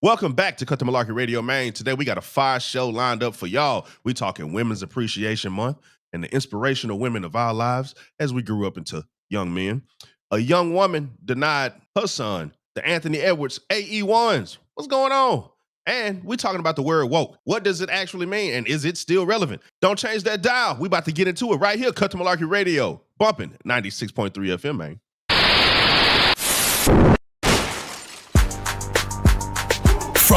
Welcome back to Cut the Malarkey Radio, man. Today we got a fire show lined up for y'all. We talking Women's Appreciation Month and the inspirational women of our lives as we grew up into young men. A young woman denied her son the Anthony Edwards AE1s. What's going on? And we're talking about the word woke. What does it actually mean? And is it still relevant? Don't change that dial. We about to get into it right here. Cut the Malarkey Radio. Bumpin 96.3 FM, man.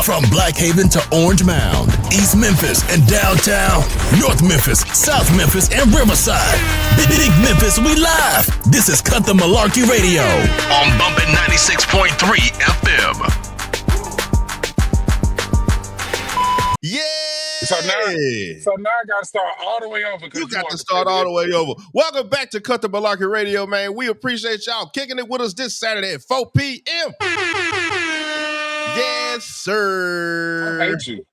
From Black Haven to Orange Mound, East Memphis and downtown, North Memphis, South Memphis, and Riverside. Big Memphis, we live. This is Cut the Malarkey Radio on Bumpin 96.3 FM. Yeah. So now I got to start all the way over. You got to start all the way over. Welcome back to Cut the Malarkey Radio, man. We appreciate y'all kicking it with us this Saturday at 4 p.m. Yes, sir. I hate you.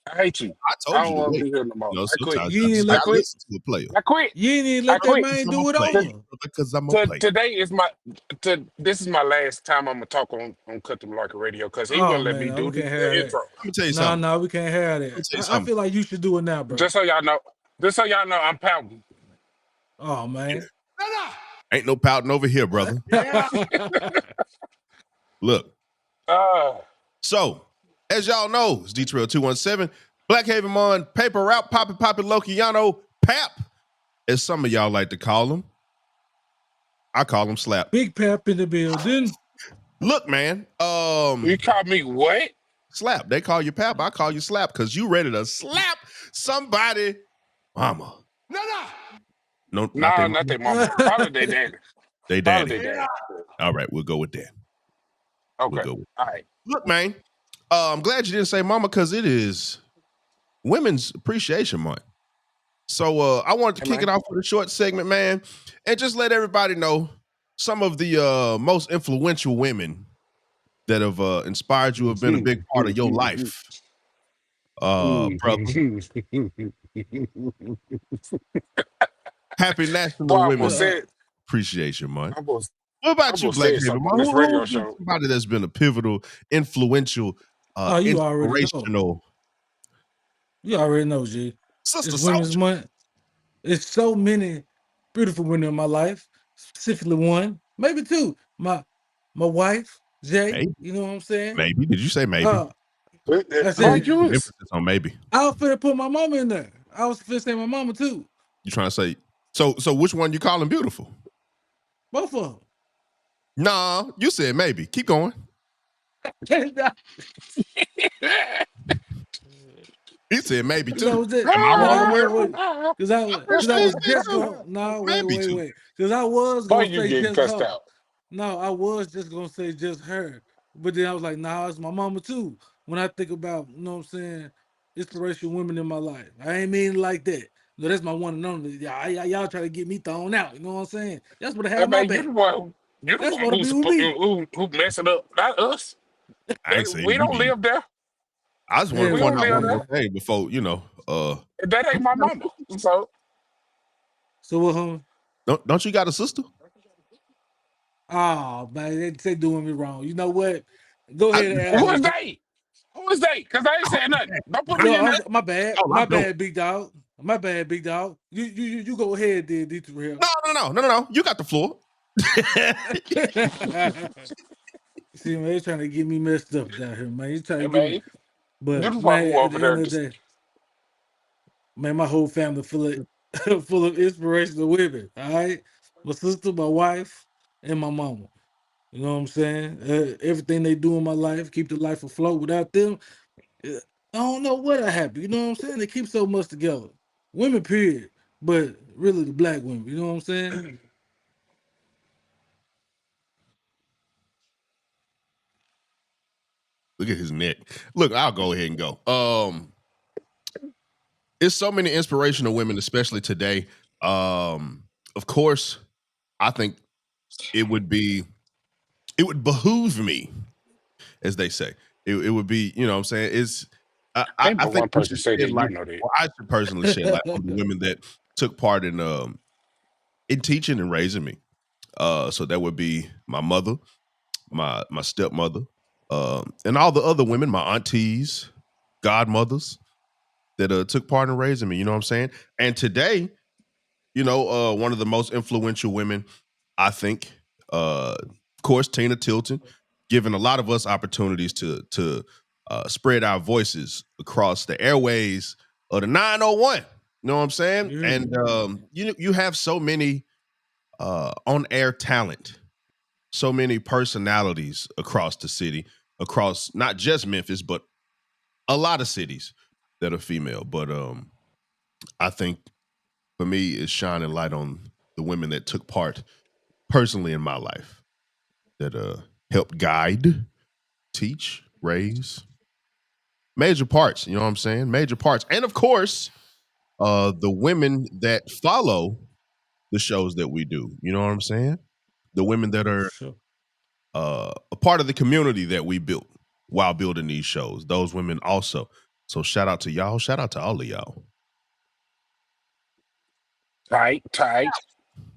I told you. I don't want to be here no more. You know, I quit. you ain't let listen to a player. I quit. You ain't even let that man do it over. Because I'm a player. Today is this is my last time I'm gonna talk on Cut the Malarkey Radio because he wouldn't let me do the intro. Let me tell you something. No, we can't have that. I feel like you should do it now, bro. Just so y'all know, I'm pouting. Oh man. Ain't no pouting over here, brother. Look. So, as y'all know, it's D-Trail 217, Black Haven Mon, Paper Route, Poppy Lokiano, Pap, as some of y'all like to call him. I call him Slap. Big Pap in the building. Look, man. You call me what? Slap. They call you Pap. I call you Slap because you ready to slap somebody, mama. No, not their mama. Probably their daddy. They daddy. All right, we'll go with that. Okay. All right. Look, man. I'm glad you didn't say mama because it is Women's Appreciation Month. So I wanted to kick it off with a short segment, man, and just let everybody know some of the most influential women that have inspired you, have been a big part of your life. Brother. Happy National Women's Appreciation Month. What about you, Black Haven? Who's somebody that's been a pivotal, influential, inspirational? You already know, G. Sister it's Women's Month. It's so many beautiful women in my life, specifically one, maybe two. My wife, Jay. Maybe. You know what I'm saying? Maybe. Did you say maybe? That's it. Emphasis on maybe. I was finna put my mama in there. I was finna say my mama too. You trying to say so which one you calling beautiful? Both of them. Nah, you said maybe. Keep going. He said maybe too. Because I was just going. No, wait. Because I was going to say just her. No, I was just going to say just her. But then I was like, nah, it's my mama too. When I think about, you know what I'm saying, inspirational women in my life. I ain't mean like that. No, that's my one and only. Y'all try to get me thrown out. You know what I'm saying? That's what I had my back. You're the one who messing up, not us. We don't live there. I just want to point out one more thing before, that ain't my mama. So what, huh? Don't you got a sister? Oh, man, they doing me wrong. You know what? Go ahead and ask. Who is they? Because I ain't saying nothing. Don't put me in there. My bad. My bad, big dog. My bad, big dog. You go ahead, then, D3. No. You got the floor. See, man, he's trying to get me messed up down here, man. He's trying to get me. But man, at the end of the day, man, my whole family full of inspirational women. All right, my sister, my wife, and my mama. You know what I'm saying? Everything they do in my life, keep the life afloat. Without them, I don't know what I happen. You know what I'm saying? They keep so much together. Women, period. But really, the black women. You know what I'm saying? Look at his neck. Look, I'll go ahead and go. It's so many inspirational women, especially today. Of course, I think it would behoove me, as they say. It would be, you know what I'm saying? I think one person say that, I should personally shed light on the women that took part in teaching and raising me. So that would be my mother, my stepmother, And all the other women, my aunties, godmothers that took part in raising me. You know what I'm saying? And today, one of the most influential women, I think, of course, Tina Tilton, giving a lot of us opportunities to spread our voices across the airways of the 901. You know what I'm saying? Yeah. And you have so many on-air talent, so many personalities across the city, across not just Memphis, but a lot of cities that are female. But I think for me, it's shining light on the women that took part personally in my life, that helped guide, teach, raise, major parts. You know what I'm saying? Major parts, and of course, the women that follow the shows that we do. You know what I'm saying? The women that are Sure. a part of the community that we built while building these shows. Those women also. So shout out to y'all. Shout out to all of y'all. Tight.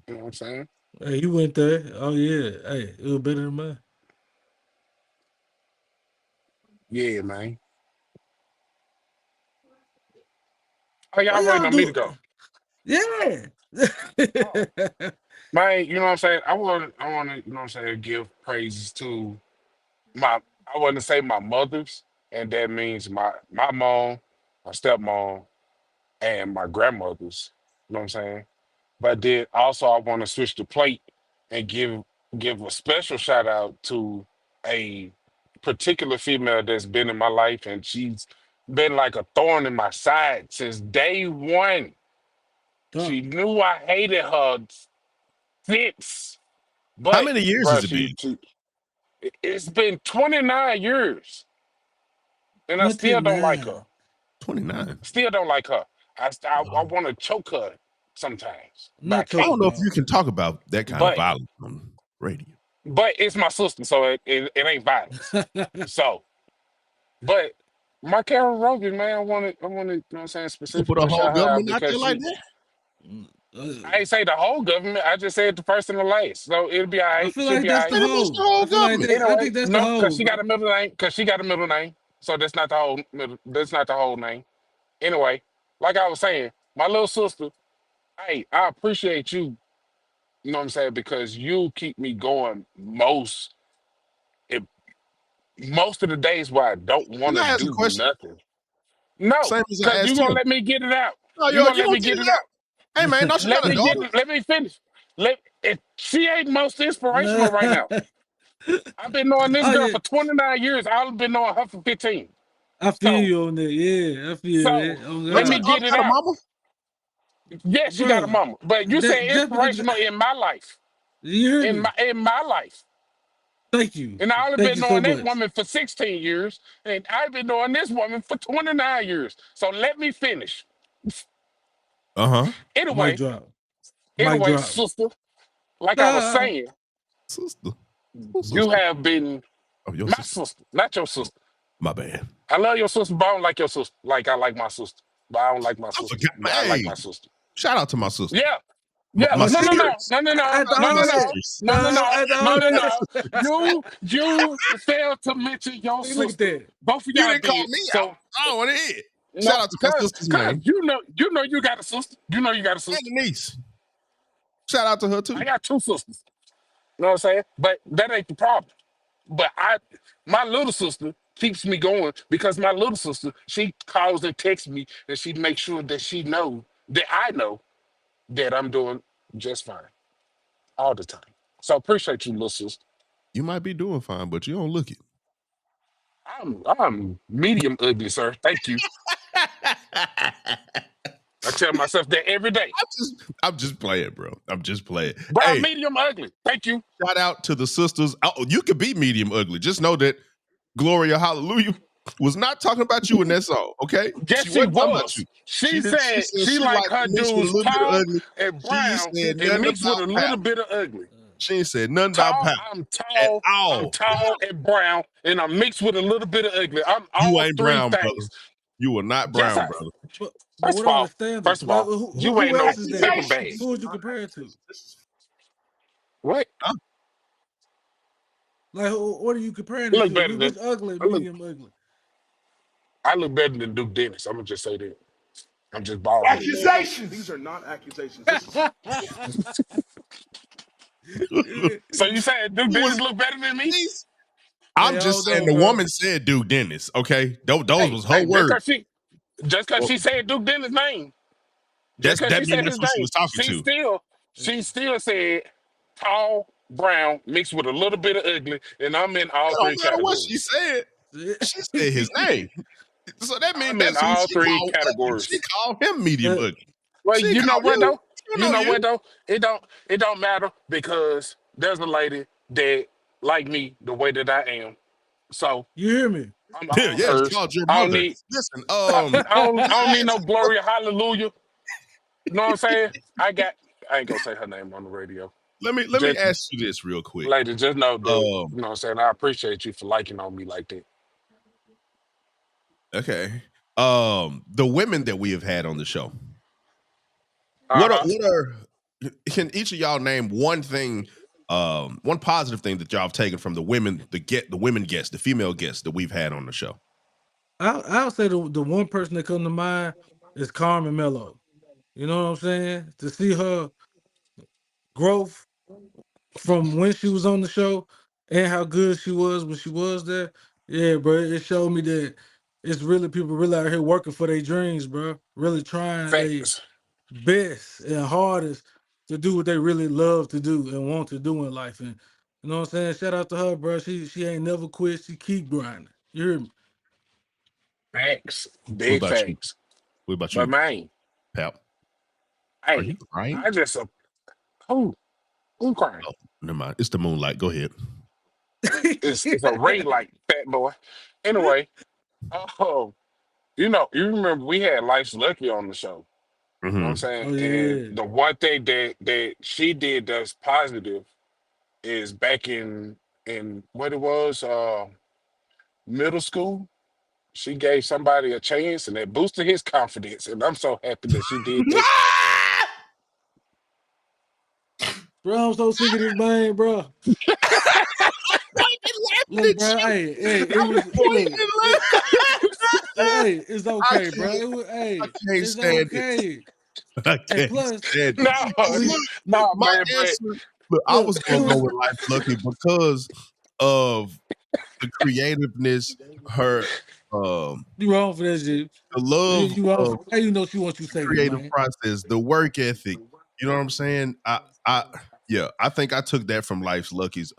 You know what I'm saying? Hey, you went there. Oh yeah. Hey, it was better than mine. Yeah, man. Oh, Why y'all waiting y'all on me do to go? Yeah. Oh, man, you know what I'm saying? I want to, you know what I'm saying, give praises to I want to say my mothers, and that means my mom, my stepmom, and my grandmothers. You know what I'm saying? But then also I want to switch the plate and give a special shout out to a particular female that's been in my life, and she's been like a thorn in my side since day one. She knew I hated her since, How but many years bro, has it been? it's been 29 years, and I still don't like her. 29. 29. Still don't like her. I Oh. want to choke her sometimes, but I Not I can't. don't know if choke you can talk about that kind of But violence on radio. it's my sister, so it ain't violence. So, but my Karen Rogan, man, I want to, you know what I'm saying, You put a specifically whole shout her out government out because there like that? I ain't say the whole government. I just said the person in the last. So it'll be all I right. feel She'll like be all that's right. the Man, that's the whole. whole I feel like government. that. I Anyway, think that's the no, whole, because she bro. got a middle name. Because she got a middle name. So that's not the whole middle. That's not the whole name. Anyway, like I was saying, my little sister, hey, I appreciate you. You know what I'm saying? Because you keep me going most of the days where I don't want Can to I ask a do question? nothing. No, Same as I because asked you're gonna Tim. let me get it out. No, You're gonna you let gonna me get get it it out. out. Hey man, don't she got a daughter? Let me finish. She ain't most inspirational right now. I've been knowing this Oh girl yeah. for 29 years. I've been knowing her for 15. I feel So you on that. Yeah, I feel so that. Oh But let your me God, daughter get it got a out. mama? Yes, she got a bro. mama. But you That said just because inspirational in my life. you heard In me. my life. Thank you. And I only Thank been you so knowing that much. woman for 16 years. And I've been knowing this woman for 29 years. So let me finish. Uh-huh. Mic Anyway, drop. Mic drop. sister, like I was Ah, saying, Sister. Who's you sister? have been Oh, your my sister. sister, not your Oh, sister. my bad. I love your sister, but I don't like your sister. Like I like my sister, but I don't like my I sister. forgot. But I like Hey, my sister. shout out to my sister. Yeah, My, yeah. my No, no, no, sisters. no, no, no, after no, My all no, that. no, sisters. no, no, no, After no, all no, that. no. You failed to mention your Look at sister. that. Both of You y'all didn't call did. me out. So I don't want to hear it. no, Shout out to my sister's cause name. you got a sister. You know you got a And sister. Denise. Shout out to her too. I got two sisters. You know what I'm saying? But that ain't the problem. But my little sister keeps me going because my little sister, she calls and texts me and she makes sure that I know that I'm doing just fine all the time. So appreciate you, little sister. You might be doing fine, but you don't look it. I'm medium ugly, sir. Thank you. I tell myself that every day. I'm just playing, bro. I'm just playing. But I'm Hey, medium ugly. Thank you. shout out to the sisters. Oh, you could be medium ugly. Just know that Gloria Hallelujah was not talking about you in that song, okay? Yes, She she wasn't talking about you. was. She She said said she she like liked her to mix with a dudes little bit of tall ugly. and She ain't brown said and nothing mixed with about a power. little bit of ugly. She ain't said nothing about Tall, power I'm at tall, I'm all. tall and brown, and I'm mixed with a little bit of ugly. I'm You all ain't three brown, brother. things. You are not Yes, brown, I. brother. But what I understand though, First of all, you ain't who no else is that? zipping bag. Who would you compare it to? What? Huh? Like, what are you comparing I it look to? better than Which ugly, medium ugly? I look better than Duke Dennis. I'm gonna just say that. I'm just bald headed. Accusations. These are not accusations. This is So you saying Duke Dennis look better than me? I'm just saying the woman said Duke Dennis. Okay, those was her words. Just cause she said Duke Dennis' name, just cause she That means said that's his what she name, was talking to. she still said tall, brown, mixed with a little bit of ugly, and I'm in all three No matter what categories. she said his name. So that means I'm in that's who all she three called ugly. She categories. called him medium ugly. Well, She you know called what you. though? You You know know you. what though? It don't matter because there's a lady that like me the way that I am. So you hear me? I'm Yeah, all it's hers. called your I don't mother. need Listen, I don't need no glory hallelujah. You know what I'm saying? I ain't gonna say her name on the radio. let me Just ask you this real quick. lady, just know that, you know what I'm saying, I appreciate you for liking on me like that. Okay. The women that we have had on the show. Uh-huh. Can each of y'all name one thing, one positive thing that y'all have taken from the women, the women guests, the female guests that we've had on the show? I'll say the one person that come to mind is Carmen Mello. You know what I'm saying? To see her growth from when she was on the show and how good she was when she was there. Yeah, bro, it showed me that it's really people really out here working for their dreams, bro. Really trying their Facts. best and hardest to do what they really love to do and want to do in life. And you know what I'm saying? Shout out to her, bro. She ain't never quit. She keep grinding. You hear me? Facts. What Big about you? facts. What about But you, man, Pap? Are hey, you crying? I just who crying? Oh, never mind. It's the moonlight. Go ahead. It's a ring light, fat boy. Anyway, oh, you remember we had Life's Lucky on the show. You know what I'm Mm-hmm. saying? Oh And yeah. the one thing that she did that's positive is back in what it was, middle school. She gave somebody a chance and that boosted his confidence. And I'm so happy that she did that. Bro, I'm so sick of this man, bro. Look, bro, hey, it was look, hey, it's I okay, bro. can't. I can't It's stand it. okay. I And can't plus, stand it. No, Look, no, my man, but answer. Look, I look, was it gonna go was with Life Lucky because of the creativeness, her you wrong for that shit. the love You wrong of for how you know she wants you to the say that, creative man. process, the work ethic. You know what I'm saying? I yeah, I think I took that from Life's Lucky's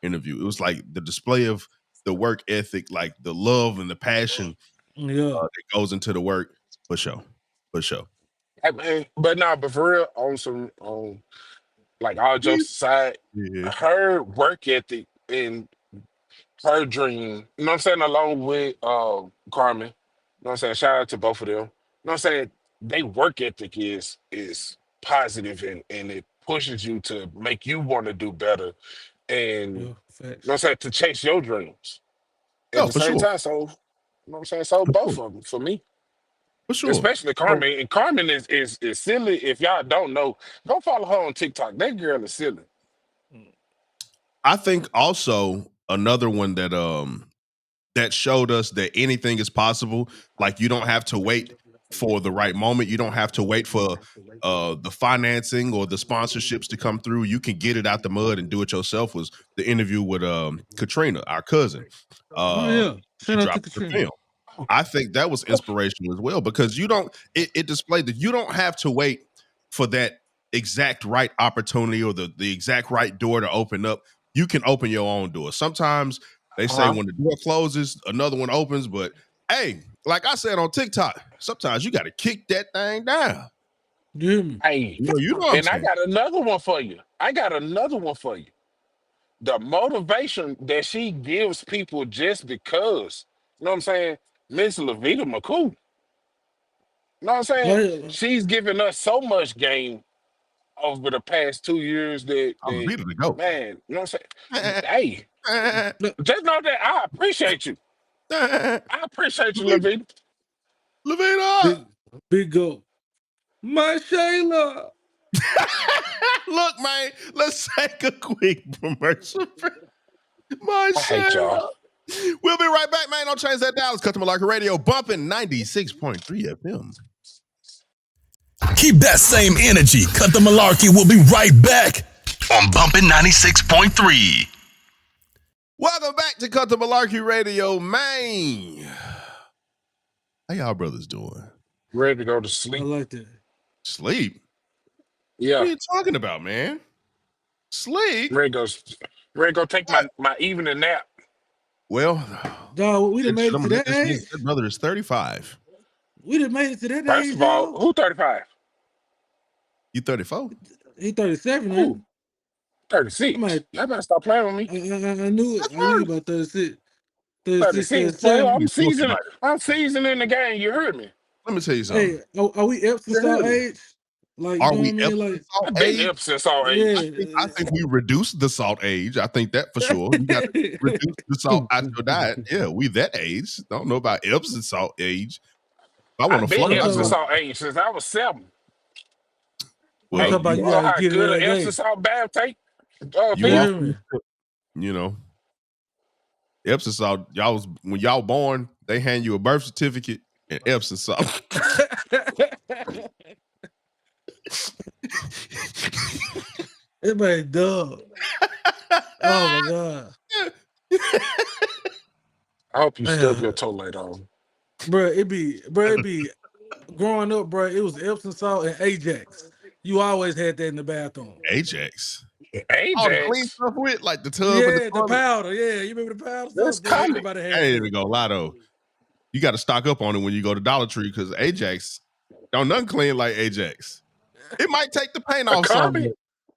interview. It was like the display of the work ethic, like the love and the passion Yeah. that goes into the work for sure. For sure. but for real, on like all jokes aside, Yeah. her work ethic and her dream, you know what I'm saying, along with Carmen, you know what I'm saying? Shout out to both of them. You know what I'm saying? They work ethic is positive and it pushes you to make you want to do better and you Yeah, know what I'm facts. saying, to chase your dreams. At No, the for same sure. time, so you know what I'm saying? So For sure. both of them for me. For sure. Especially So Carmen. And Carmen is silly. If y'all don't know, go follow her on TikTok. That girl is silly. I think also another one that showed us that anything is possible. Like you don't have to wait for the right moment. You don't have to wait for the financing or the sponsorships to come through. You can get it out the mud and do it yourself. Was the interview with Katrina, our cousin. Oh Uh, yeah. she Shout out to dropped her Katrina. film. I think that was inspirational as well because it displayed that you don't have to wait for that exact right opportunity or the exact right door to open up. You can open your own door. Sometimes they say Uh-huh. when the door closes, another one opens. But hey, like I said on TikTok, sometimes you got to kick that thing down. You hear me? Hey, You know what I'm and I saying? got another one for you. The motivation that she gives people just because. You know what I'm saying? Miss Levita McCool. You know what I'm saying? Like, She's given us so much game over the past 2 years I'm that beating the goat. man, you know what I'm saying? Hey, just know that I appreciate you. I appreciate you, Levita. Levita. big go. My Shayla. Look, man, let's take a quick commercial break. My I hate y'all. We'll be right back, man. Don't change that dial. It's Cut the Malarkey Radio, bumping 96.3 FM. Keep that same energy. Cut the Malarkey. We'll be right back on Bumpin 96.3. Welcome back to Cut the Malarkey Radio, man. How y'all brothers doing? Ready to go to sleep. I like that. Sleep? Yeah. What are you talking about, man? Sleep? Ready to go take my evening nap. Well, dog, we done made it to that age. That brother is 35. We done made it to that age. First of all, dog. who 35? You 34? He 37, man. 36. I better stop playing with me. I knew it. I knew about 36. 36. Well, I'm seasoning the game. You heard me. Let me tell you something. Hey, are we Epsom salt age? Like, are you we know what I mean? Like, I've been Epsom salt age. Yeah, I think we reduced the salt age. I think that for sure. You got to reduce the salt out your diet. Yeah, we that age. Don't know about Epsom salt age. I've been Epsom salt age since I was 7. Well, you know how good an Epsom salt bath take? You know, Epsom salt. When y'all born, they hand you a birth certificate and Epsom salt. Everybody dumb. Oh my god! I hope you stub your toe later on, bro. It be growing up, bro. It was Epsom salt and Ajax. You always had that in the bathroom. Ajax. All the clean stuff with like the tub. Yeah, the powder. Yeah, you remember the powder? That's common. I ain't even gonna lie though. You got to stock up on it when you go to Dollar Tree because Ajax don't nothing clean like Ajax. It might take the paint off something.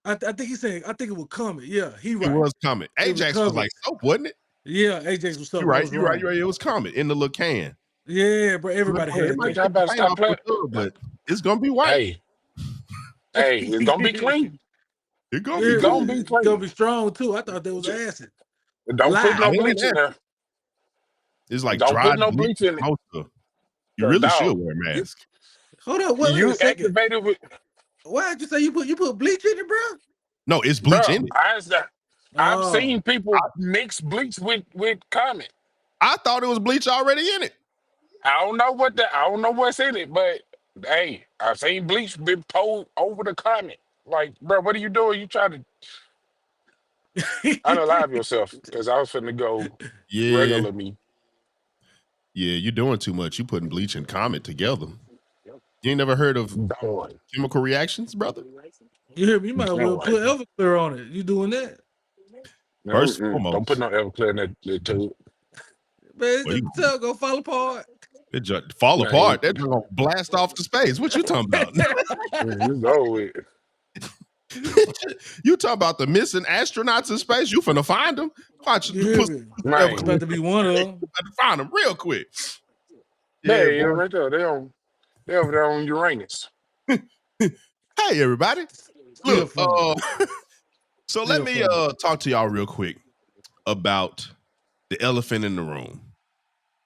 I think he said. I think it would come. Yeah, he right. It was coming. Ajax was like soap, wasn't it? Yeah, Ajax was soap. You're right. You're right. It was coming in the little can. Yeah, bro. Everybody had it. I better stop playing. But it's gonna be white. Hey, it's gonna be clean. It's gonna be clean. It's gonna be strong too. I thought that was acid. Don't put no bleach in there. It's like don't dry put no bleach in it. You really should wear a mask. Hold on, wait you a second. Activated with. Why did you say you put bleach in it, bro? No, it's bleach in it. I've seen people mix bleach with Comet. I thought it was bleach already in it. I don't know what's in it, but hey, I've seen bleach been poured over the Comet. Like, bro, what are you doing? You trying to unalive yourself? Because I was finna go regular me. Yeah, you're doing too much. You putting bleach and Comet together. You ain't never heard of chemical reactions, brother? You hear me? You might as well put Everclear on it. You doing that? First and foremost. Don't put no Everclear in that tube. Man, the tub gonna fall apart. It just fall apart. That's gonna blast off to space. What you talking about? You go with it. You talking about the missing astronauts in space? You finna find them? Watch it's about to be one of them. About to find them real quick. Yeah, right there. They over there on Uranus. Hey, everybody. Look, so let me talk to y'all real quick about the elephant in the room.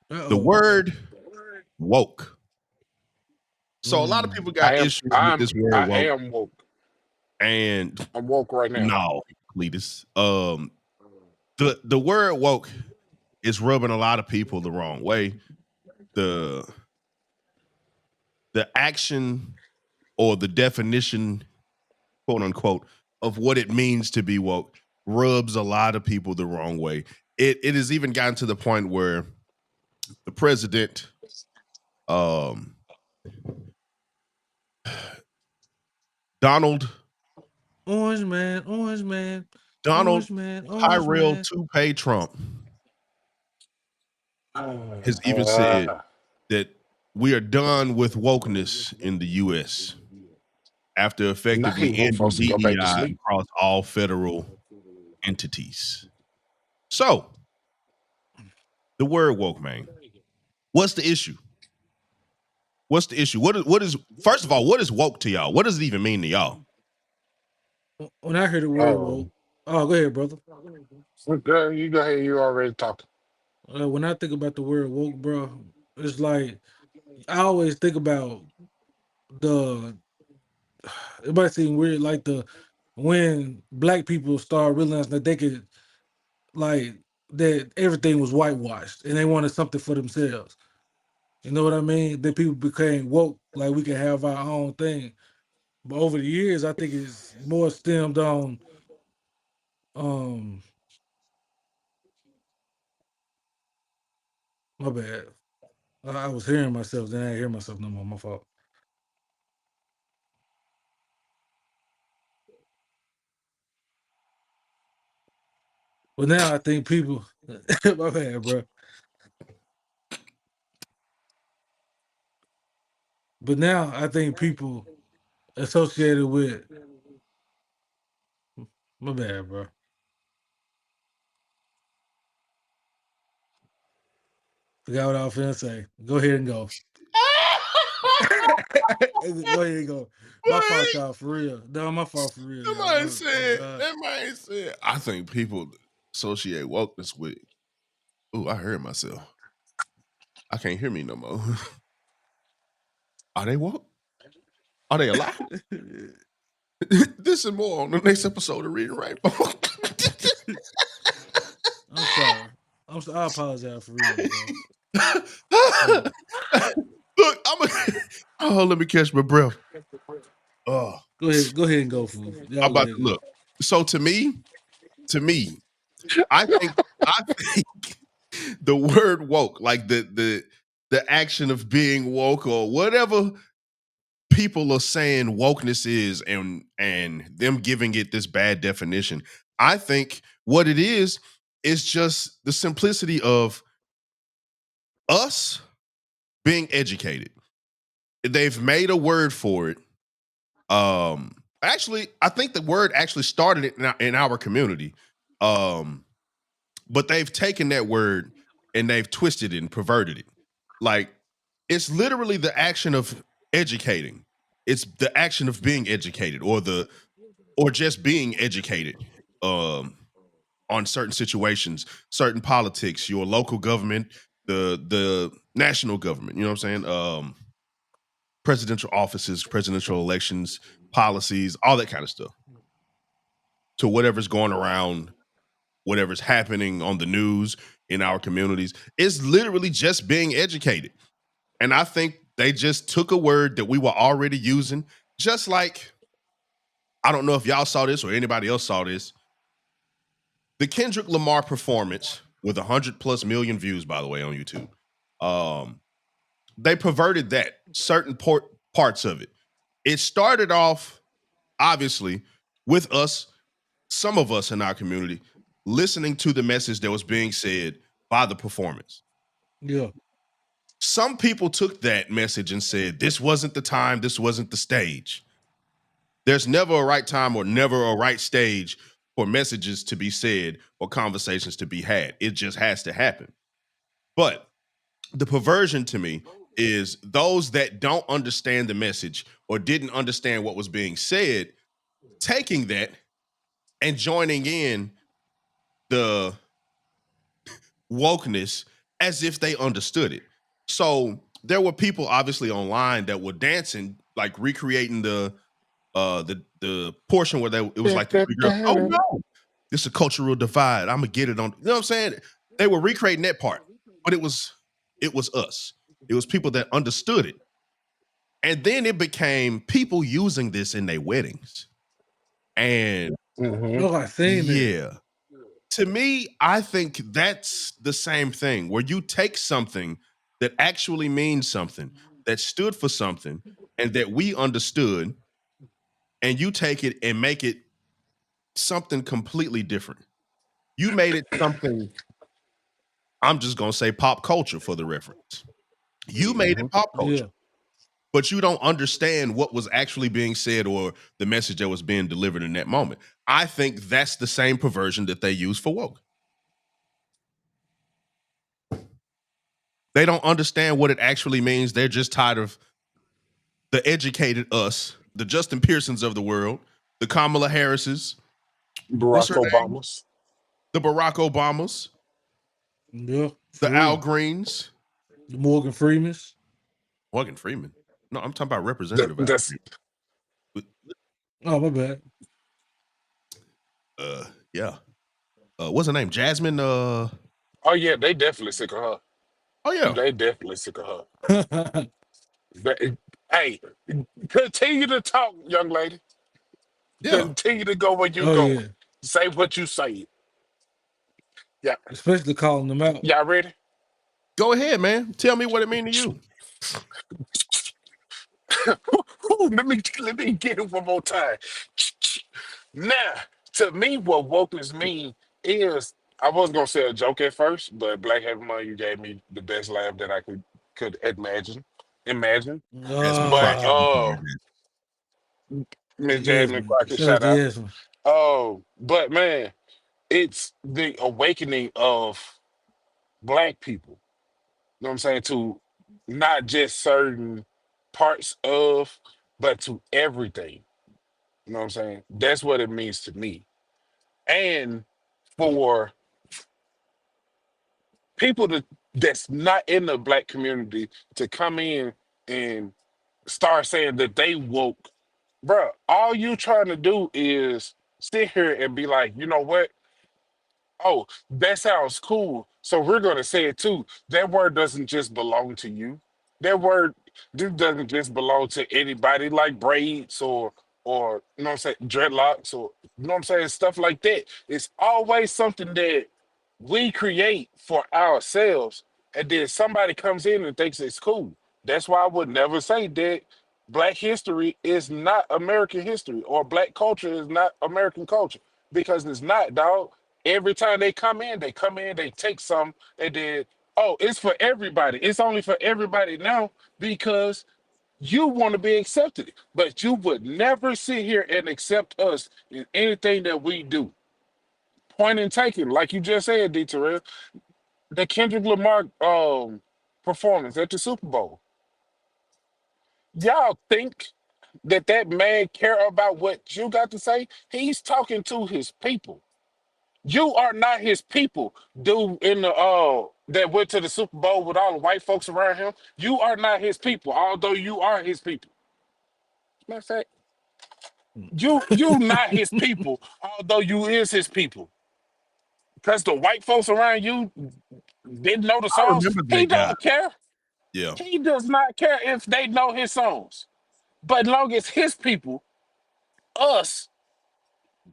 The word woke. So a lot of people got issues with this word woke. I am woke. And I'm woke right now. No, Cletus. The word woke is rubbing a lot of people the wrong way. The action or the definition, quote unquote, of what it means to be woke rubs a lot of people the wrong way. It has even gotten to the point where the president, Donald Tyrell Toupee Trump has even said that we are done with wokeness in the U.S. after effectively ending DEI across all federal entities. So, the word woke, man. What's the issue? What's the issue? What is first of all, what is woke to y'all? What does it even mean to y'all? When I heard the word woke, go ahead, brother. You go ahead. You already talking. When I think about the word woke, bro, it's like I always think about it might seem weird, like when black people start realizing that they could like that everything was whitewashed and they wanted something for themselves. You know what I mean? That people became woke, like we can have our own thing. But over the years, I think it's more stemmed on my bad. I was hearing myself, then I didn't hear myself no more. My fault. But now I think people my bad, bro. But now I think people associated with my bad, bro. Forgot what I was finna say. Go ahead and go. Go ahead and go. My fault, y'all, for real. No, my fault for real, Somebody y'all. Oh said, God. that man said, I think people associate wokeness with, ooh, I heard myself. I can't hear me no more. Are they woke? Are they alive? This is more on the next episode of Reading Rainbow. I'm sorry. I apologize for real, bro. Look, oh, let me catch my breath. Oh, Go ahead and go, fool. Y'all I'm go about ahead to and go. look. So to me, I think the word woke, like the action of being woke or whatever people are saying wokeness is, and them giving it this bad definition. I think what it is just the simplicity of us being educated. They've made a word for it. Actually, I think the word actually started it in our community. But they've taken that word and they've twisted it and perverted it. Like, it's literally the action of educating. It's the action of being educated, or just being educated on certain situations, certain politics, your local government, the national government. You know what I'm saying? Presidential offices, presidential elections, policies, all that kind of stuff. To whatever's going around, whatever's happening on the news in our communities. It's literally just being educated. And I think they just took a word that we were already using, just like, I don't know if y'all saw this or anybody else saw this. The Kendrick Lamar performance with 100 plus million views, by the way, on YouTube. They perverted that certain parts of it. It started off, obviously, with us, some of us in our community, listening to the message that was being said by the performance. Yeah. Some people took that message and said, this wasn't the time, this wasn't the stage. There's never a right time or never a right stage for messages to be said or conversations to be had. It just has to happen. But the perversion to me is those that don't understand the message or didn't understand what was being said, taking that and joining in the wokeness as if they understood it. So there were people obviously online that were dancing, like recreating the portion where it was like the three girls. Oh no, this is a cultural divide. I'm gonna get it on. You know what I'm saying? They were recreating that part, but it was us. It was people that understood it. And then it became people using this in their weddings. And Oh, I seen that. yeah. To me, I think that's the same thing where you take something that actually means something, that stood for something, and that we understood, and you take it and make it something completely different. You made it something, I'm just going to say pop culture for the reference. You made it pop culture, Yeah. but you don't understand what was actually being said or the message that was being delivered in that moment. I think that's the same perversion that they use for woke. They don't understand what it actually means. They're just tired of the educated us, the Justin Pearsons of the world, the Kamala Harrises, what's Barack her name? Obama's. The Barack Obamas, Yeah. For the Al real. Greens, The Morgan Freemans. Morgan Freeman. No, I'm talking about Representative Al That's Green. Oh, my bad. Yeah. what's her name? Jasmine. Oh yeah, they definitely sick of her. Oh yeah. They definitely sick of her. Hey, continue to talk, young lady. Yeah. Continue to go where you Oh going. yeah. Say what you say. Yeah. Especially calling them out. Y'all ready? Go ahead, man. Tell me what it mean to you. let me get it one more time. Now, to me, what wokeness mean is I was gonna say a joke at first, but Black Heavy Money, you gave me the best laugh that I could imagine. Imagine. Jasmine But Crockett. Ah, Miss Jasmine Jasmine. Crockett, Shout out shout to out. Jasmine. Oh, but man, it's the awakening of black people. You know what I'm saying? To not just certain parts of, but to everything. You know what I'm saying? That's what it means to me. And for people that's not in the black community to come in and start saying that they woke, bro. All you trying to do is sit here and be like, you know what? Oh, that sounds cool. So we're gonna say it too. That word doesn't just belong to you. That word this doesn't just belong to anybody like braids or you know what I'm saying, dreadlocks or you know what I'm saying, stuff like that. It's always something that we create for ourselves, and then somebody comes in and thinks it's cool. That's why I would never say that black history is not American history or black culture is not American culture because it's not, dog. Every time they come in, they take some, they did. Oh, it's for everybody. It's only for everybody now because you want to be accepted. But you would never sit here and accept us in anything that we do. Point and taken, like you just said, D. Terrell, the Kendrick Lamar performance at the Super Bowl. Y'all think that that man care about what you got to say? He's talking to his people. You are not his people, dude. In the that went to the Super Bowl with all the white folks around him. You are not his people, although you are his people. Matter of fact, you not his people, although you is his people. Because the white folks around you didn't know the I songs. remember He that guy. don't care. Yeah. He does not care if they know his songs. But long as his people, us,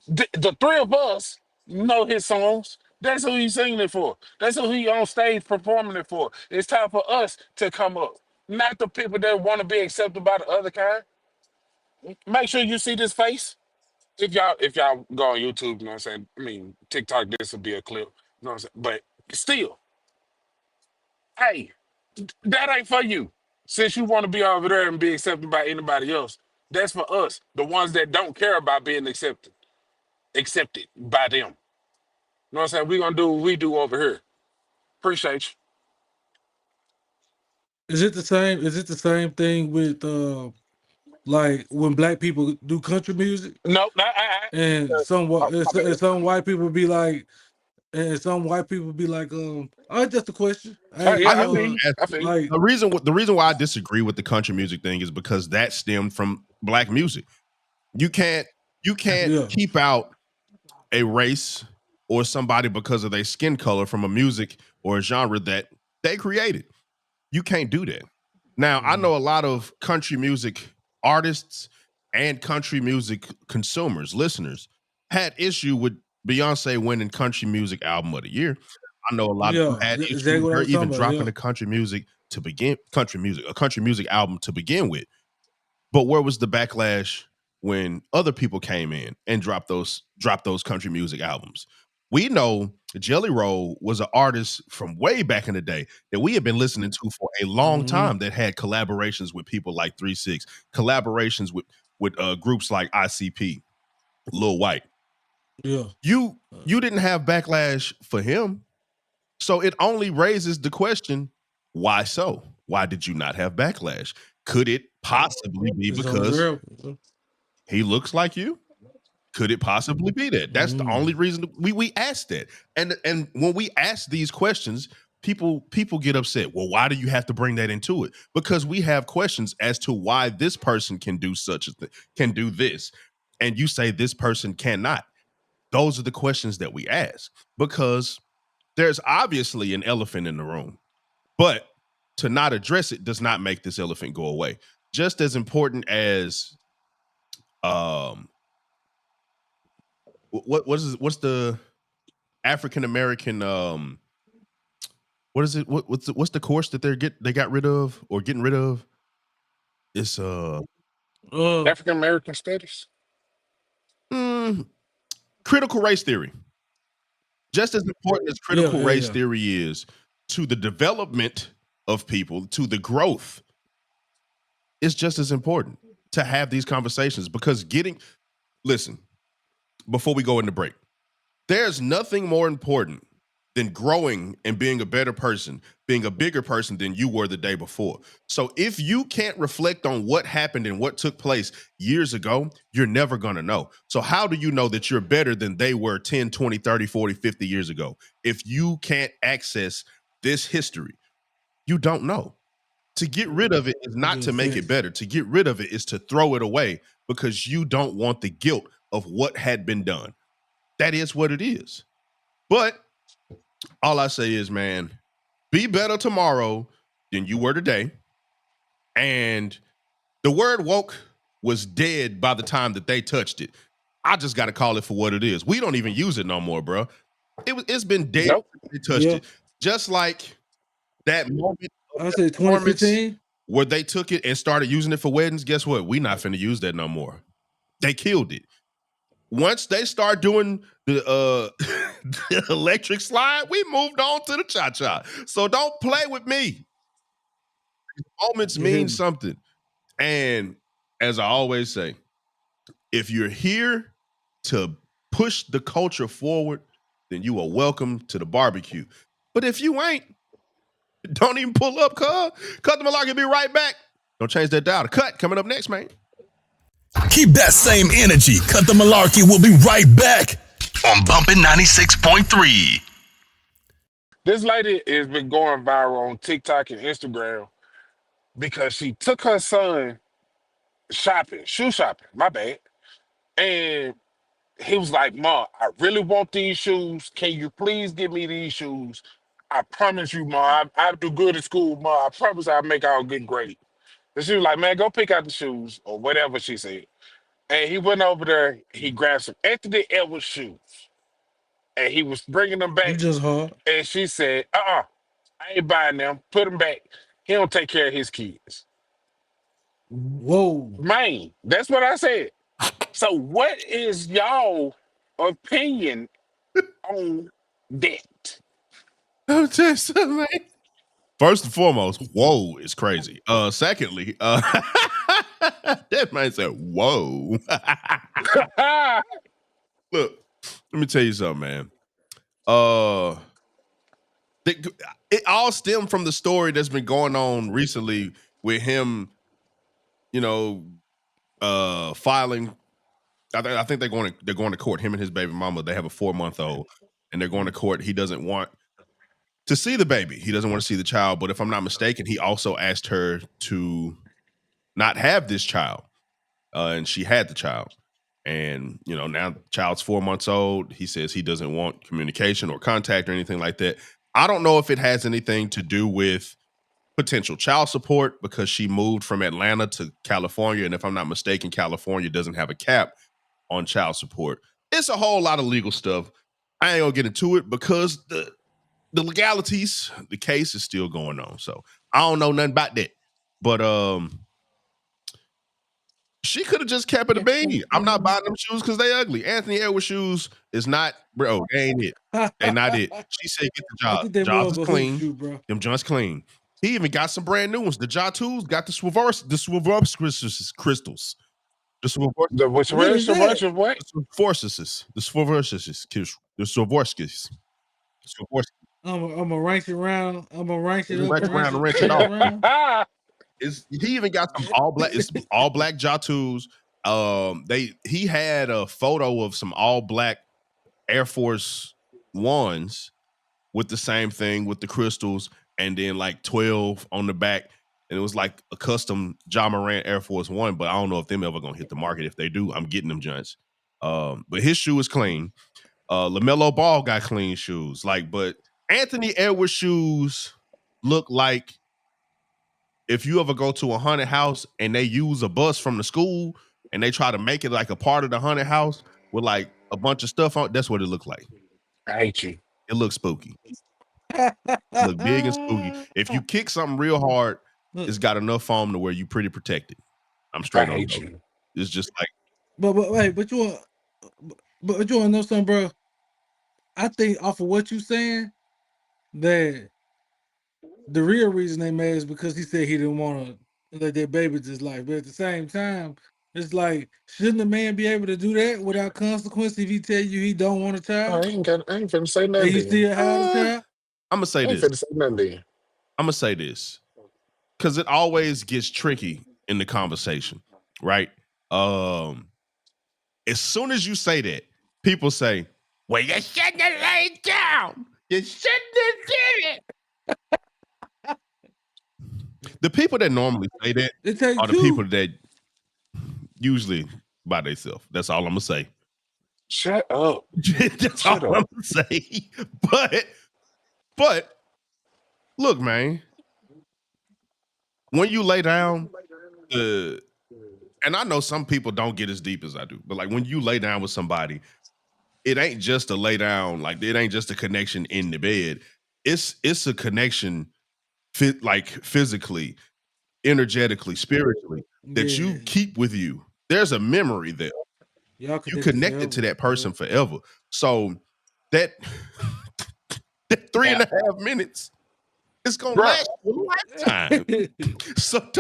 the three of us know his songs. That's who he's singing it for. That's who he on stage performing it for. It's time for us to come up, not the people that want to be accepted by the other kind. Make sure you see this face. If y'all go on YouTube, you know what I'm saying? I mean, TikTok, this will be a clip. You know what I'm saying? But still, hey, that ain't for you. Since you want to be over there and be accepted by anybody else, that's for us, the ones that don't care about being accepted by them. You know what I'm saying? We're gonna do what we do over here. Appreciate Is it the same? Is it the same thing with like when black people do country music you. No, and my bad. some white people be like, and some white people be like, oh, it's just a question. Oh, I yeah, hear I what feel you're you. I asking. feel you. Like, The reason why I disagree with the country music thing is because that stemmed from black music. You can't you can't yeah, keep out a race or somebody because of their skin color from a music or a genre that they created. You can't do that. Now, I know a lot of country music artists and country music consumers, listeners, had issue with Beyonce winning country music album of the year. I know a lot of them yeah, had issue exactly with what I her was even talking about. dropping Yeah, the country music album to begin with. But where was the backlash when other people came in and dropped those country music albums? We know Jelly Roll was an artist from way back in the day that we had been listening to for a long hmm time that had collaborations with people like 3 6, collaborations with groups like ICP, Lil White. yeah. You didn't have backlash for him. So it only raises the question, why so? Why did you not have backlash? Could it possibly be It's on the because girl. he looks like you? Could it possibly be that? That's the only Mm. reason we asked that. And when we ask these questions, people get upset. Well, why do you have to bring that into it? Because we have questions as to why this person can do such a thing, can do this, and you say this person cannot. those are the questions that we ask, because there's obviously an elephant in the room, but to not address it does not make this elephant go away. Just as important as what's the African American what is it? What's the course that they got rid of or getting rid of? It's African American studies. Critical race theory. Just as important as critical race theory is to the development of people, to the growth, it's just as important to have these conversations, because listen, before we go into break, there's nothing more important than growing and being a better person, being a bigger person than you were the day before. So if you can't reflect on what happened and what took place years ago, you're never going to know. So how do you know that you're better than they were 10, 20, 30, 40, 50 years ago? If you can't access this history, you don't know. To get rid of it is not to make it better. To get rid of it is to throw it away, because you don't want the guilt of what had been done. That is what it is. But all I say is, man, be better tomorrow than you were today. And the word woke was dead by the time that they touched it. I just got to call it for what it is. We don't even use it no more, bro. It's been dead. Nope. They touched it. Just like that moment. I said 2015, where they took it and started using it for weddings. Guess what? We not finna use that no more. They killed it. Once they start doing the electric slide, we moved on to the cha-cha. So don't play with me. Moments mean something. And as I always say, if you're here to push the culture forward, then you are welcome to the barbecue. But if you ain't, don't even pull up, cuz. Cut the Malarkey, be right back. Don't change that dial. The cut coming up next, man. Keep that same energy. Cut the Malarkey. We'll be right back on Bumpin 96.3. This lady has been going viral on TikTok and Instagram because she took her son shoe shopping, my bad. And he was like, "Mom, I really want these shoes. Can you please give me these shoes? I promise you, Mom, I'll do good at school, Mom. I promise I'll make all good grades." And she was like, "Man, go pick out the shoes," or whatever she said. And he went over there, he grabbed some Anthony Edwards shoes. And he was bringing them back. Just hard. And she said, I ain't buying them. Put them back. He don't take care of his kids. Whoa. Man, that's what I said. So what is y'all opinion on that? I'm just man. First and foremost, whoa is crazy. Secondly, that man said, whoa. Look, let me tell you something, man. It all stemmed from the story that's been going on recently with him, filing. I think they're going to court. Him and his baby mama. They have a 4-month-old, and they're going to court. He doesn't want to see the baby. He doesn't want to see the child. But if I'm not mistaken, he also asked her to not have this child, and she had the child. And now the child's 4 months old. He says he doesn't want communication or contact or anything like that. I don't know if it has anything to do with potential child support, because she moved from Atlanta to California, and if I'm not mistaken, California doesn't have a cap on child support. It's a whole lot of legal stuff. I ain't gonna get into it because the legalities, the case is still going on. So I don't know nothing about that. But she could have just kept it a bean. I'm not buying them shoes because they ugly. Anthony Edwards shoes is not, bro. They ain't it. They not it. She said, get the job. Jobs is clean. Shoe, bro. Them joints clean. He even got some brand new ones. The Ja2s got the Swarovski crystals. The Swarovski what? The Swarovskis. I'm gonna rank it around. I'm gonna rank it up. And rank it off. He even got some all black. It's all black Ja2s. He had a photo of some all black Air Force Ones with the same thing with the crystals, and then like 12 on the back, and it was like a custom Ja Morant Air Force One. But I don't know if them ever gonna hit the market. If they do, I'm getting them joints. But his shoe is clean. LaMelo Ball got clean shoes. But Anthony Edwards shoes look like if you ever go to a haunted house and they use a bus from the school and they try to make it like a part of the haunted house with like a bunch of stuff on, that's what it looked like. I hate you. It looks spooky. Look big and spooky. If you kick something real hard, it's got enough foam to where you pretty protected. I'm straight on you. It's just like. But you want to know something, bro? I think off of what you saying, that the real reason they mad is because he said he didn't want to let their baby just life. But at the same time, it's like, shouldn't a man be able to do that without consequence if he tell you he don't want a child? I ain't finna say nothing. And he still have a child? I'm gonna say this. Finna say nothing. I'm gonna say this because it always gets tricky in the conversation, right? As soon as you say that, people say, "Well, you shouldn't have laid down. You shouldn't have did it." The people that normally say that are the people that usually by themselves. That's all I'm gonna say. Shut up. That's all I'm gonna say. But look, man, when you lay down, and I know some people don't get as deep as I do, but like when you lay down with somebody, it ain't just a lay down, like it ain't just a connection in the bed. It's a connection physically, energetically, spiritually that you keep with you. There's a memory there. You connected to that person forever. So that 3.5 minutes is gonna last a lifetime. So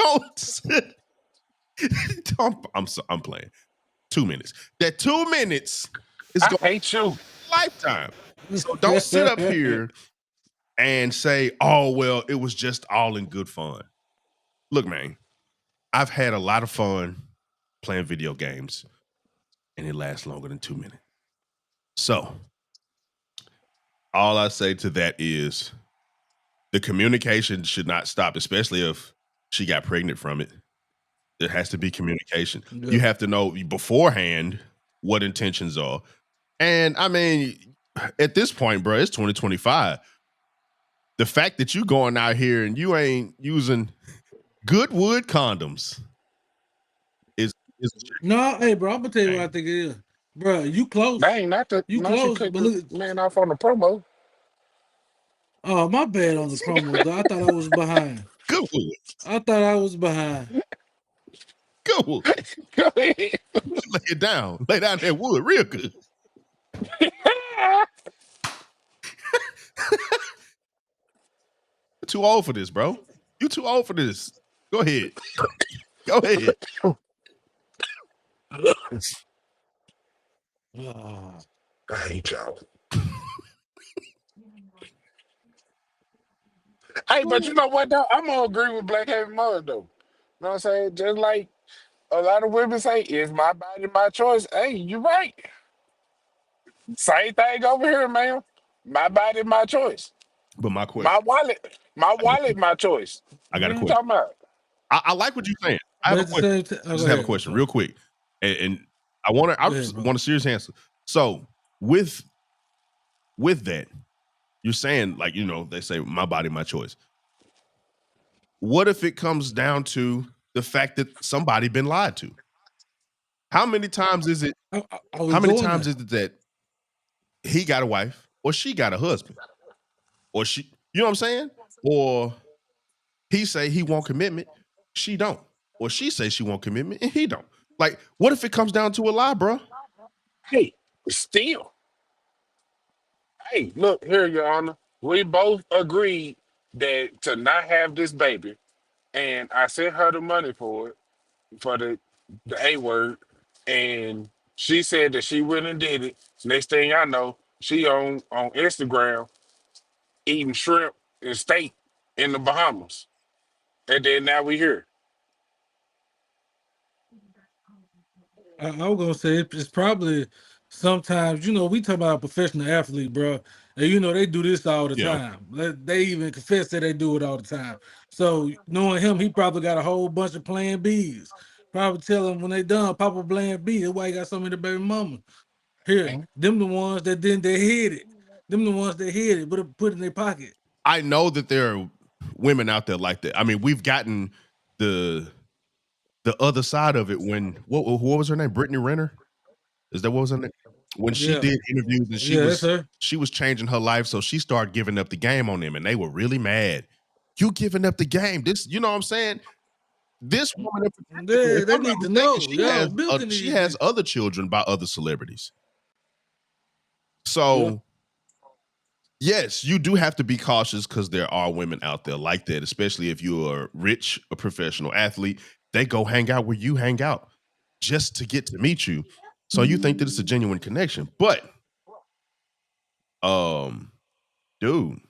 I'm playing. 2 minutes. That 2 minutes is gonna hate you. Lifetime. So don't sit up here and say, "Oh, well, it was just all in good fun." Look, man, I've had a lot of fun playing video games, and it lasts longer than 2 minutes. So all I say to that is the communication should not stop, especially if she got pregnant from it. There has to be communication. Yeah. You have to know beforehand what intentions are. And I mean, at this point, bro, it's 2025. The fact that you going out here and you ain't using Goodwood condoms is no. Hey, bro, I'm gonna tell you what I think it is, bro. You close. Dang, you close. But look, man, off on the promo. Oh, my bad on the promo. Though. I thought I was behind. Goodwood. I thought I was behind. Goodwood. Go ahead. Lay it down. Lay down that wood real good. You're too old for this, bro. You too old for this. Go ahead. Go ahead. I hate y'all. Hey, but you know what, though? I'm going to agree with Black Haven Mother, though. You know what I'm saying? Just like a lot of women say, it's my body, my choice. Hey, you're right. Same thing over here, man. My body, my choice. But my question. My wallet, my choice. I got a question. What you talking about? I like what you're saying. I have a question. I just have a question real quick. And I want a serious answer. So with that, you're saying, like, you know, they say my body, my choice. What if it comes down to the fact that somebody been lied to? How many times is it? How many times is it that he got a wife or she got a husband? Or she, you know what I'm saying? Or he say he want commitment, she don't. Or she say she want commitment and he don't. Like, what if it comes down to a lie, bro? Hey, still. Hey, look here, Your Honor. We both agreed that to not have this baby, and I sent her the money for it, for the A word, and she said that she went and did it. Next thing I know, she on Instagram eating shrimp and steak in the Bahamas, and then now we here. I was gonna say it's probably sometimes, you know, we talk about a professional athlete, bro, and you know they do this all the time. They even confess that they do it all the time. So knowing him, he probably got a whole bunch of plan Bs. Probably tell him when they done, pop a plan B. That's why he got so many baby mamas. Here, them the ones that then they hid it. Them the ones that hid it, but put it in their pocket. I know that there are women out there like that. I mean, we've gotten the other side of it when what was her name? Brittany Renner? Is that what was her name? When she did interviews and she was changing her life, so she started giving up the game on them, and they were really mad. You giving up the game? This, you know what I'm saying? This woman, they need to know. She has other children by other celebrities. So, yes, you do have to be cautious because there are women out there like that, especially if you're a rich, a professional athlete. They go hang out where you hang out just to get to meet you. So you think that it's a genuine connection. But, dude,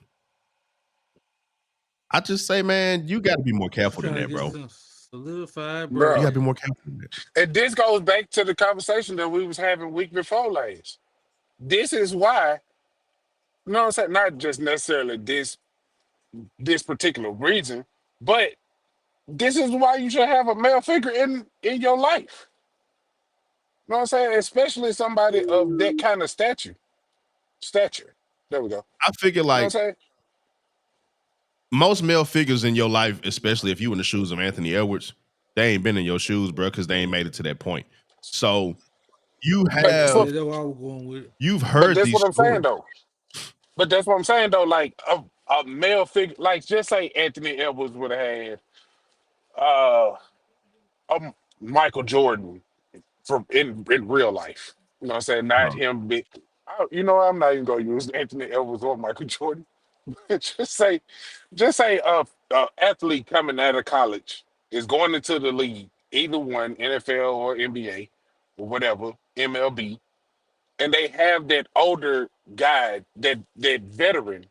I just say, man, you got to be more careful than that, bro. Solidified, bro. You got to be more careful than that. And this goes back to the conversation that we was having week before last. This is why, you know what I'm saying? Not just necessarily this particular reason, but this is why you should have a male figure in your life. You know what I'm saying? Especially somebody of that kind of stature. There we go. I figure like, you know what I'm saying? Most male figures in your life, especially if you in the shoes of Anthony Edwards, they ain't been in your shoes, bro, because they ain't made it to that point. So you have, you've heard that's these what I'm stories. saying, though. But that's what I'm saying, though. Like a male figure, like just say Anthony Edwards would have had Michael Jordan from in real life. You know what I'm saying? Not him. You know, I'm not even gonna use Anthony Edwards or Michael Jordan. just say a athlete coming out of college is going into the league, either one, NFL or NBA or whatever, MLB, and they have that older guy, that veteran,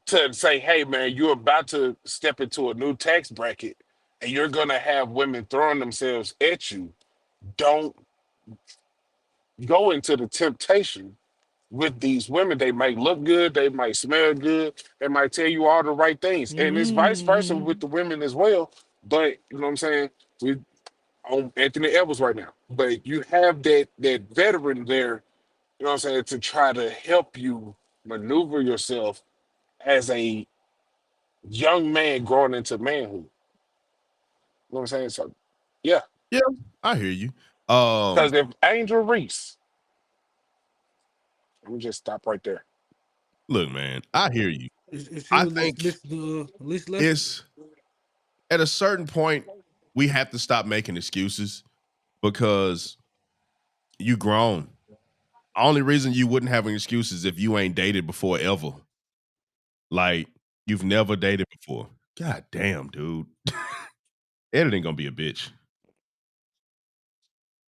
to say, hey man, you're about to step into a new tax bracket and you're gonna have women throwing themselves at you. Don't go into the temptation with these women. They might look good, they might smell good, they might tell you all the right things. And it's vice versa with the women as well. But you know what I'm saying? We on Anthony Edwards right now. But you have that veteran there, you know what I'm saying, to try to help you maneuver yourself as a young man growing into manhood. You know what I'm saying? So yeah. Yeah, I hear you. Because if Angel Reese, let me just stop right there. Look, man, I hear you. I think it's at a certain point we have to stop making excuses because you grown. Only reason you wouldn't have an excuse is if you ain't dated before ever. Like you've never dated before. God damn, dude. Editing gonna be a bitch.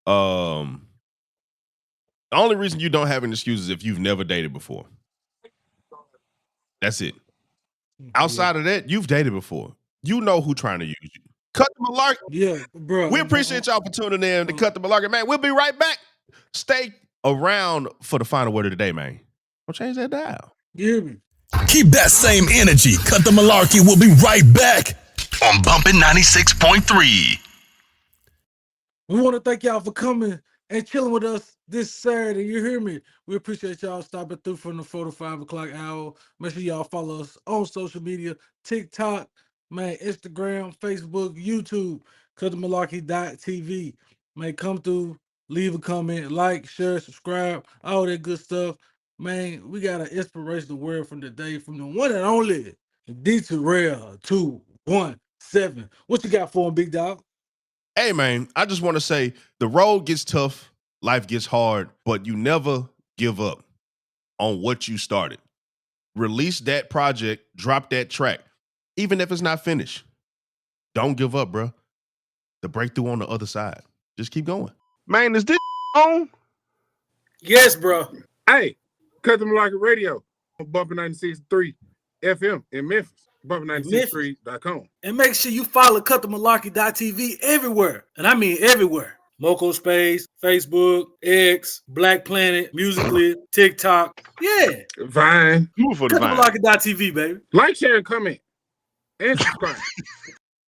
The only reason you don't have an excuse is if you've never dated before. That's it. Outside of that, you've dated before. You know who trying to use you. Cut the Malarkey. Yeah, bro. We appreciate y'all for tuning in to Cut the Malarkey, man. We'll be right back. Stay around for the final word of the day, man. Don't change that dial. You hear me? Keep that same energy. Cut the Malarkey. We'll be right back on Bumpin 96.3. We want to thank y'all for coming and chilling with us this Saturday. You hear me? We appreciate y'all stopping through from the 4 to 5 o'clock hour. Make sure y'all follow us on social media, TikTok, man, Instagram, Facebook, YouTube, cutthemalarkey.tv. Man, come through, leave a comment, like, share, subscribe, all that good stuff. Man, we got an inspirational word from the day from the one and only D-Terrell 217. What you got for him, big dog? Hey, man, I just want to say the road gets tough, life gets hard, but you never give up on what you started. Release that project, drop that track, even if it's not finished. Don't give up, bro. The breakthrough on the other side. Just keep going. Man, is this on? Yes, bro. Hey, Cut the Malarkey Radio on Bumpin 96.3 FM in Memphis. Bumpin96.3.com. And make sure you follow cutthemalarkey.tv everywhere. And I mean everywhere. Moco Space, Facebook, X, Black Planet, Musically, TikTok. Yeah. Vine. Move for the Vine. Cutthemalarkey.tv, baby. Like, share, and comment. And subscribe.